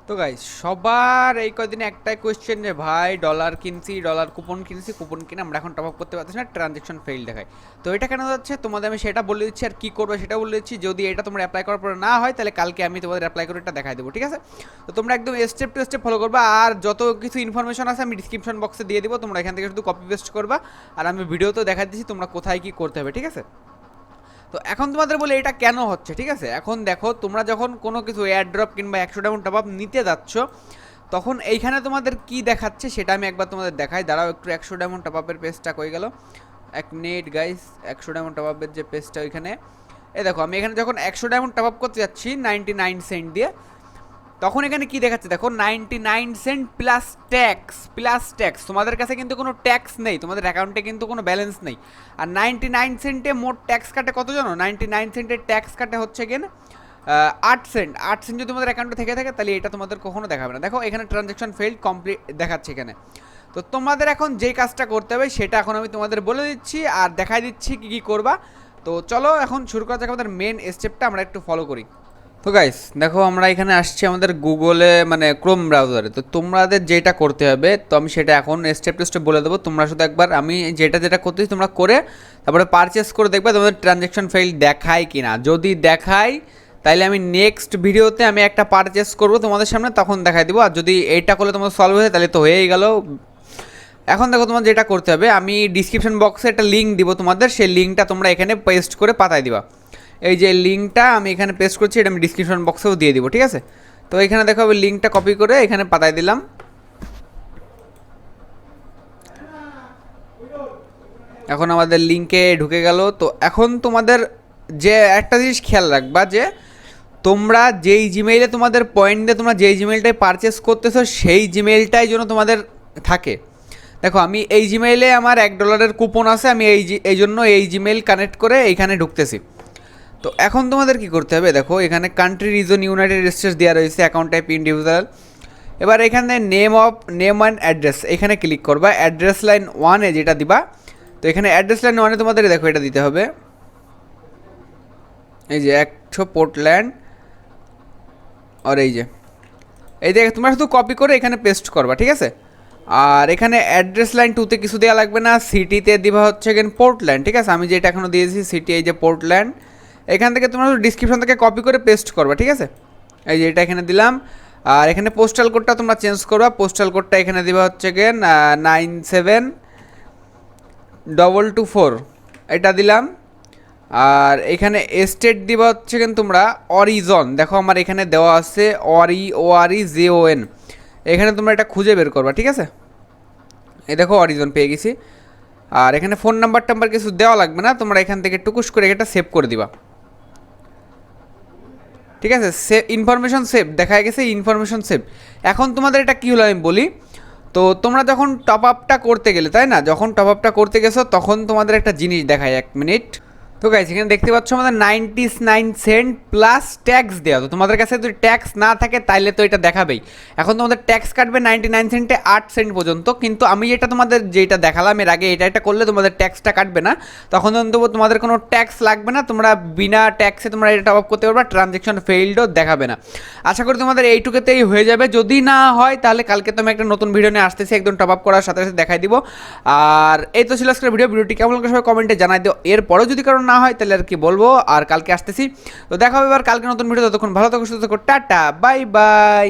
তো গাইস সবার এই কদিনে একটাই কোয়েশ্চেন যে ভাই ডলার কিনছি, ডলার কুপন কিনছি, কুপন কিনে আমরা এখন টপ আপ করতে পারতেছি না, ট্রানজ্যাকশন ফেল দেখায়। তো এটা কেন যাচ্ছে তোমাদের আমি সেটা বলে দিচ্ছি, আর কি করবে সেটা বলে দিচ্ছি। যদি এটা তোমরা অ্যাপ্লাই করার পরে না হয় তাহলে কালকে আমি তোমাদের অ্যাপ্লাই করে এটা দেখাই দেবো, ঠিক আছে? তো তোমরা একদম স্টেপ টু স্টেপ ফলো করবা, আর যত কিছু ইনফরমেশন আছে আমি ডিসক্রিপশন বক্সে দিয়ে দিব, তোমরা এখান থেকে শুধু কপি পেস্ট করবা, আর আমি ভিডিওতেও দেখা দিচ্ছি তোমরা কোথায় কি করতে হবে, ঠিক আছে? তো এখন তোমাদের বলে এটা কেন হচ্ছে, ঠিক আছে? এখন দেখো, তোমরা যখন কোনো কিছু এয়ার ড্রপ কিংবা 100 ডায়মন্ড টপ আপ নিতে যাচ্ছ, তখন এইখানে তোমাদের কি দেখাচ্ছে সেটা আমি একবার তোমাদের দেখাই। দাঁড়াও একটু 100 ডায়মন্ড টপ আপের পেজটা কই গেল, 1 মিনিট গাইস। 100 ডায়মন্ড টপ আপের যে পেজটা ওইখানে, এই দেখো আমি এখানে যখন 100 ডায়মন্ড টপ আপ করতে যাচ্ছি 99 সেন্ট দিয়ে, তখন এখানে কি দেখাচ্ছে দেখো, 99 cent plus tax. Plus tax, তোমাদের কাছে কিন্তু কোনো ট্যাক্স নেই, তোমাদের অ্যাকাউন্টে কিন্তু কোনো ব্যালেন্স নেই। আর 99 সেন্টে মোট ট্যাক্স কাটে কত জানো? 99 সেন্টের ট্যাক্স কাটে হচ্ছে কিনা 8 সেন্ট। 8 সেন্ট যদি তোমাদের অ্যাকাউন্টে থেকে থাকে তাহলে এটা তোমাদের কখনো দেখাবে না। দেখো এখানে ট্রানজ্যাকশন ফেইল্ড কমপ্লিট দেখাচ্ছে এখানে। তো তোমাদের এখন যেই কাজটা করতে হবে সেটা এখন আমি তোমাদের বলে দিচ্ছি আর দেখাই দিচ্ছি কী কী করবা। তো চলো এখন শুরু করা যাক, আমাদের মেন স্টেপটা আমরা একটু ফলো করি। তো গাইস দেখো, আমরা এখানে আসছি আমাদের গুগলে, মানে ক্রোম ব্রাউজারে। তো তোমাদের যেটা করতে হবে, তো আমি সেটা এখন স্টেপ টু স্টেপ বলে দেবো। তোমরা শুধু একবার আমি যেটা যেটা করতেছি তোমরা করে তারপরে পারচেস করে দেখবে তোমাদের ট্রানজ্যাকশন ফেইল দেখায় কি না। যদি দেখায় তাইলে আমি নেক্সট ভিডিওতে আমি একটা পারচেস করবো তোমাদের সামনে, তখন দেখাই দিব। আর যদি এইটা করলে তোমাদের সলভ হয়ে তাহলে তো হয়েই গেল। এখন দেখো তোমার যেটা করতে হবে, আমি ডিসক্রিপশন বক্সে একটা লিঙ্ক দিব তোমাদের, সেই লিঙ্কটা তোমরা এখানে পেস্ট করে পাঠায় দিবা। এই যে লিঙ্কটা আমি এখানে পেস্ট করছি, এটা আমি ডিসক্রিপশন বক্সেও দিয়ে দিব, ঠিক আছে? তো এখানে দেখো আমি লিঙ্কটা কপি করে এখানে পাঠায় দিলাম। এখন আমাদের লিঙ্কে ঢুকে গেল। তো এখন তোমাদের যে একটা জিনিস খেয়াল রাখবা, যে তোমরা যেই জিমেইলে তোমাদের পয়েন্ট দিয়ে তোমরা যেই জিমেইলটাই পারচেস করতেছো সেই জিমেইলটাই যেন তোমাদের থাকে। দেখো আমি এই জিমেইলে আমার $1 কুপন আছে, আমি এই জন্য এই জিমেইল কানেক্ট করে এইখানে ঢুকতেছি। তো এখন তোমাদের কি করতে হবে, দেখো এখানে কান্ট্রি রিজন ইউনাইটেড স্টেটস দেওয়া রয়েছে, অ্যাকাউন্ট টাইপ ইন্ডিভিজুয়াল। এবার এখানে নেম অ্যান্ড অ্যাড্রেস এখানে ক্লিক করবা, অ্যাড্রেস লাইন 1-এ যেটা দিবা। তো এখানে অ্যাড্রেস লাইন 1-এ তোমাদের দেখো এটা দিতে হবে, এই যে 100 পোর্টল্যান্ড। আর এই দেখে তোমরা শুধু কপি করে এখানে পেস্ট করবা, ঠিক আছে? আর এখানে অ্যাড্রেস লাইন 2-তে কিছু দেওয়া লাগবে না, সিটিতে দিবা হচ্ছে এখানে পোর্টল্যান্ড, ঠিক আছে? আমি যেটা এখনও দিয়েছি সিটি, এই যে পোর্টল্যান্ড। এখান থেকে তোমরা ডিসক্রিপশন থেকে কপি করে পেস্ট করবা, ঠিক আছে? এই যে এটা এখানে দিলাম। আর এখানে পোস্টাল কোডটা তোমরা চেঞ্জ করবা, পোস্টাল কোডটা এখানে দিবা হচ্ছে গেন 97224, এটা দিলাম। আর এখানে স্টেট দিবা হচ্ছে কেন তোমরা অরিজন, দেখো আমার এখানে দেওয়া আছে OREJON, এখানে তোমরা এটা খুঁজে বের করবা, ঠিক আছে? এই দেখো অরিজন পেয়ে গেছি। আর এখানে ফোন নাম্বার কিছু দেওয়া লাগবে না, তোমরা এখান থেকে টুকুস করে এটা সেভ করে দিবা, ঠিক আছে? ইনফরমেশন সেভ দেখা গেছে, ইনফরমেশন সেভ। এখন তোমাদের এটা কী হলো আমি বলি। তো তোমরা যখন টপ আপটা করতে গেলে, তাই না, যখন টপ আপটা করতে গেছো তখন তোমাদের একটা জিনিস দেখায়, 1 মিনিট। তো গাইস এখানে দেখতে পাচ্ছ আমাদের 99 সেন্ট প্লাস ট্যাক্স দেওয়া। তো তোমাদের কাছে যদি ট্যাক্স না থাকে তাইলে তো এটা দেখাবেই। এখন তোমাদের ট্যাক্স কাটবে 99 সেন্টে 8 সেন্ট পর্যন্ত, কিন্তু আমি যেটা দেখালাম এর আগে, এটা করলে তোমাদের ট্যাক্সটা কাটবে না। তখন তোমাদের কোনো ট্যাক্স লাগবে না, তোমরা বিনা ট্যাক্সে তোমরা এটা টপ আপ করতে পারবা, ট্রানজ্যাকশন ফেইল্ডও দেখাবে না। আশা করি তোমাদের এইটুকুতেই হয়ে যাবে। যদি না হয় তাহলে কালকে তো আমি একটা নতুন ভিডিও নিয়ে আসতেছি, একদম টপ আপ করার সাথে সাথে দেখাই দিব। আর এই তো ছিল আজকের ভিডিওটি কেমন লাগলো সবাই কমেন্টে জানাই দিও। এরপরেও যদি কারণ না হয় তাহলে আর কি বলবো, আর কালকে আসতেছি। তো দেখা হবে এবার কালকে নতুন ভিডিও, ততক্ষণ ভালো থাকো, সুস্থ থাকো, টাটা বাই বাই।